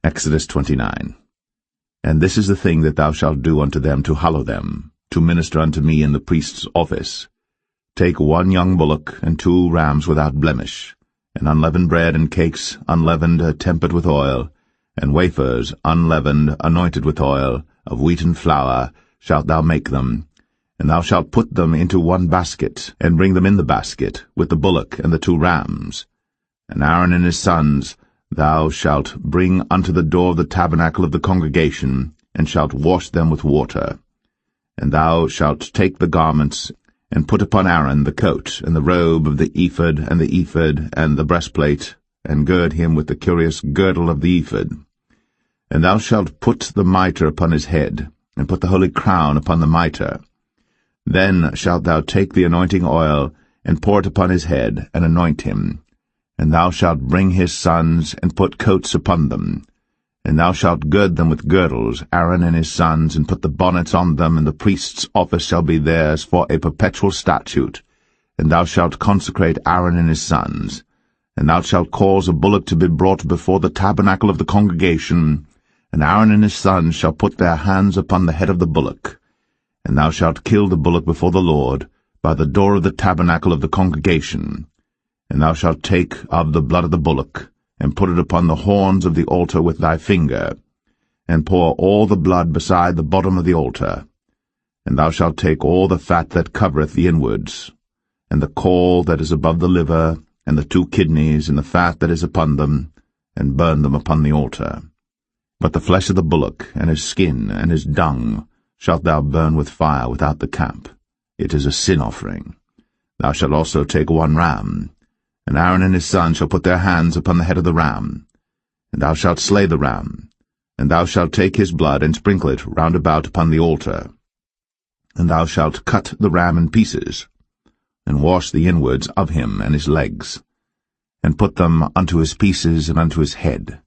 Exodus 29. And this is the thing that thou shalt do unto them to hallow them, to minister unto me in the priest's office. Take 1 young bullock, and 2 rams without blemish, and unleavened bread and cakes unleavened tempered with oil, and wafers unleavened anointed with oil, of wheaten flour shalt thou make them. And thou shalt put them into 1 basket, and bring them in the basket, with the bullock and the 2 rams. And Aaron and his sons thou shalt bring unto the door of the tabernacle of the congregation, and shalt wash them with water. And thou shalt take the garments, and put upon Aaron the coat, and the robe of the ephod, and the ephod, and the breastplate, and gird him with the curious girdle of the ephod. And thou shalt put the mitre upon his head, and put the holy crown upon the mitre. Then shalt thou take the anointing oil, and pour it upon his head, and anoint him. And thou shalt bring his sons, and put coats upon them. And thou shalt gird them with girdles, Aaron and his sons, and put the bonnets on them, and the priest's office shall be theirs for a perpetual statute. And thou shalt consecrate Aaron and his sons. And thou shalt cause a bullock to be brought before the tabernacle of the congregation, and Aaron and his sons shall put their hands upon the head of the bullock. And thou shalt kill the bullock before the Lord, by the door of the tabernacle of the congregation. And thou shalt take of the blood of the bullock, and put it upon the horns of the altar with thy finger, and pour all the blood beside the bottom of the altar. And thou shalt take all the fat that covereth the inwards, and the caul that is above the liver, and the 2 kidneys, and the fat that is upon them, and burn them upon the altar. But the flesh of the bullock, and his skin, and his dung, shalt thou burn with fire without the camp. It is a sin offering. Thou shalt also take 1 ram, and Aaron and his sons shall put their hands upon the head of the ram. And thou shalt slay the ram, and thou shalt take his blood, and sprinkle it round about upon the altar. And thou shalt cut the ram in pieces, and wash the inwards of him and his legs, and put them unto his pieces and unto his head.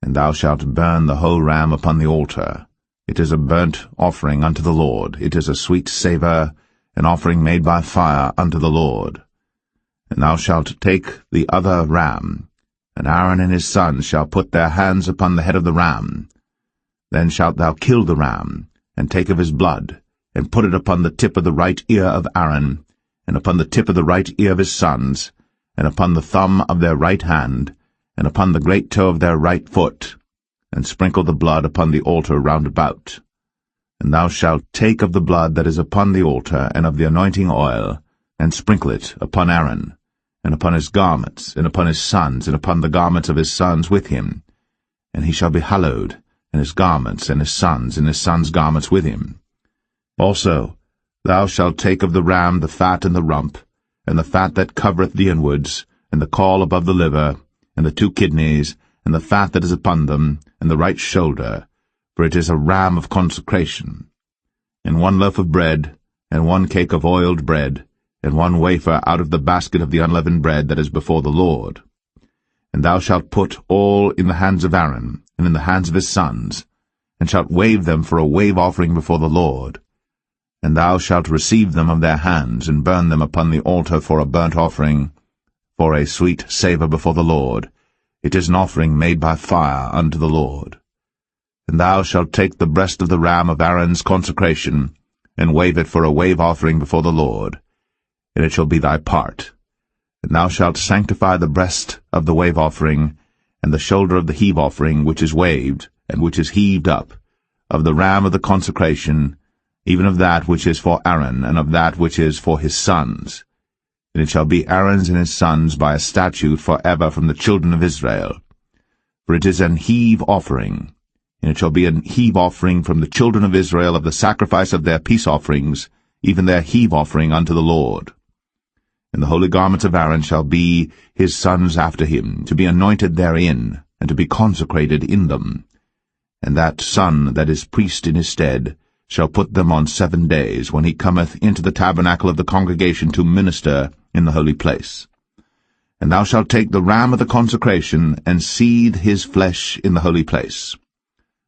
And thou shalt burn the whole ram upon the altar. It is a burnt offering unto the Lord. It is a sweet savour, an offering made by fire unto the Lord. And thou shalt take the other ram, and Aaron and his sons shall put their hands upon the head of the ram. Then shalt thou kill the ram, and take of his blood, and put it upon the tip of the right ear of Aaron, and upon the tip of the right ear of his sons, and upon the thumb of their right hand, and upon the great toe of their right foot, and sprinkle the blood upon the altar round about. And thou shalt take of the blood that is upon the altar, and of the anointing oil, and sprinkle it upon Aaron, and upon his garments, and upon his sons, and upon the garments of his sons with him. And he shall be hallowed, and his garments, and his sons' garments with him. Also thou shalt take of the ram the fat and the rump, and the fat that covereth the inwards, and the caul above the liver, and the 2 kidneys, and the fat that is upon them, and the right shoulder, for it is a ram of consecration. And 1 loaf of bread, and 1 cake of oiled bread, and 1 wafer out of the basket of the unleavened bread that is before the Lord. And thou shalt put all in the hands of Aaron, and in the hands of his sons, and shalt wave them for a wave offering before the Lord. And thou shalt receive them of their hands, and burn them upon the altar for a burnt offering, for a sweet savour before the Lord. It is an offering made by fire unto the Lord. And thou shalt take the breast of the ram of Aaron's consecration, and wave it for a wave offering before the Lord. And it shall be thy part. And thou shalt sanctify the breast of the wave offering, and the shoulder of the heave offering, which is waved, and which is heaved up, of the ram of the consecration, even of that which is for Aaron, and of that which is for his sons. And it shall be Aaron's and his sons by a statute for ever from the children of Israel. For it is an heave offering, and it shall be an heave offering from the children of Israel of the sacrifice of their peace offerings, even their heave offering unto the Lord. And the holy garments of Aaron shall be his sons after him, to be anointed therein, and to be consecrated in them. And that son that is priest in his stead shall put them on 7 days, when he cometh into the tabernacle of the congregation to minister in the holy place. And thou shalt take the ram of the consecration, and seethe his flesh in the holy place.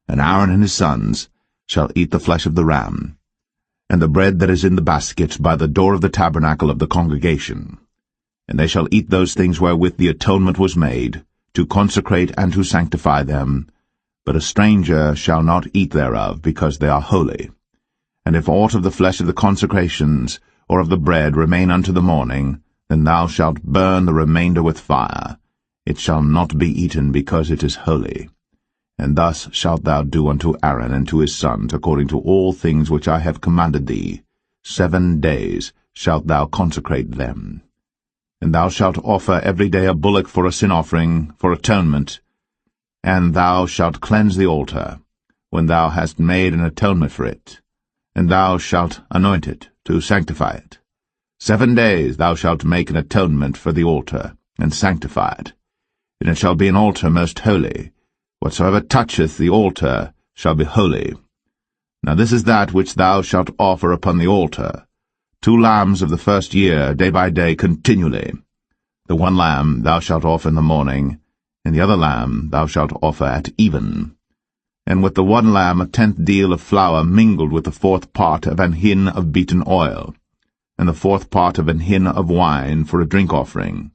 And Aaron and his sons shall eat the flesh of the ram, and the bread that is in the basket by the door of the tabernacle of the congregation. And they shall eat those things wherewith the atonement was made, to consecrate and to sanctify them, but a stranger shall not eat thereof, because they are holy. And if aught of the flesh of the consecrations, or of the bread, remain unto the morning, then thou shalt burn the remainder with fire. It shall not be eaten, because it is holy. And thus shalt thou do unto Aaron and to his sons, according to all things which I have commanded thee. 7 days shalt thou consecrate them. And thou shalt offer every day a bullock for a sin offering, for atonement. And thou shalt cleanse the altar, when thou hast made an atonement for it. And thou shalt anoint it, to sanctify it. 7 days thou shalt make an atonement for the altar, and sanctify it. And it shall be an altar most holy. Whatsoever toucheth the altar shall be holy. Now this is that which thou shalt offer upon the altar: 2 lambs of the first year, day by day, continually. The 1 lamb thou shalt offer in the morning, and the other lamb thou shalt offer at even. And with the 1 lamb a 10th deal of flour mingled with the 4th part of an hin of beaten oil, and the 4th part of an hin of wine for a drink offering.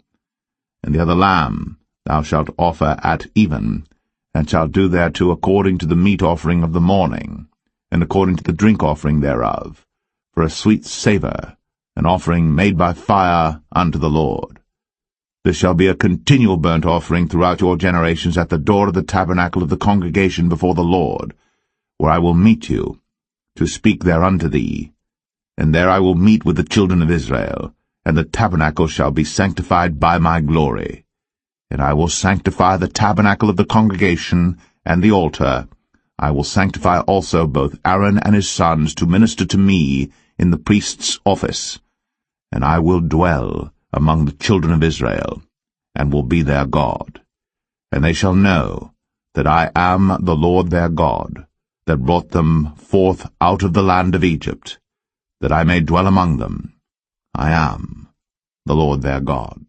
And the other lamb thou shalt offer at even, and shalt do thereto according to the meat offering of the morning, and according to the drink offering thereof, for a sweet savour, an offering made by fire unto the Lord. This shall be a continual burnt offering throughout your generations at the door of the tabernacle of the congregation before the Lord, where I will meet you, to speak there unto thee. And there I will meet with the children of Israel, and the tabernacle shall be sanctified by my glory. And I will sanctify the tabernacle of the congregation and the altar. I will sanctify also both Aaron and his sons to minister to me in the priest's office. And I will dwell among the children of Israel, and will be their God. And they shall know that I am the Lord their God, that brought them forth out of the land of Egypt, that I may dwell among them. I am the Lord their God.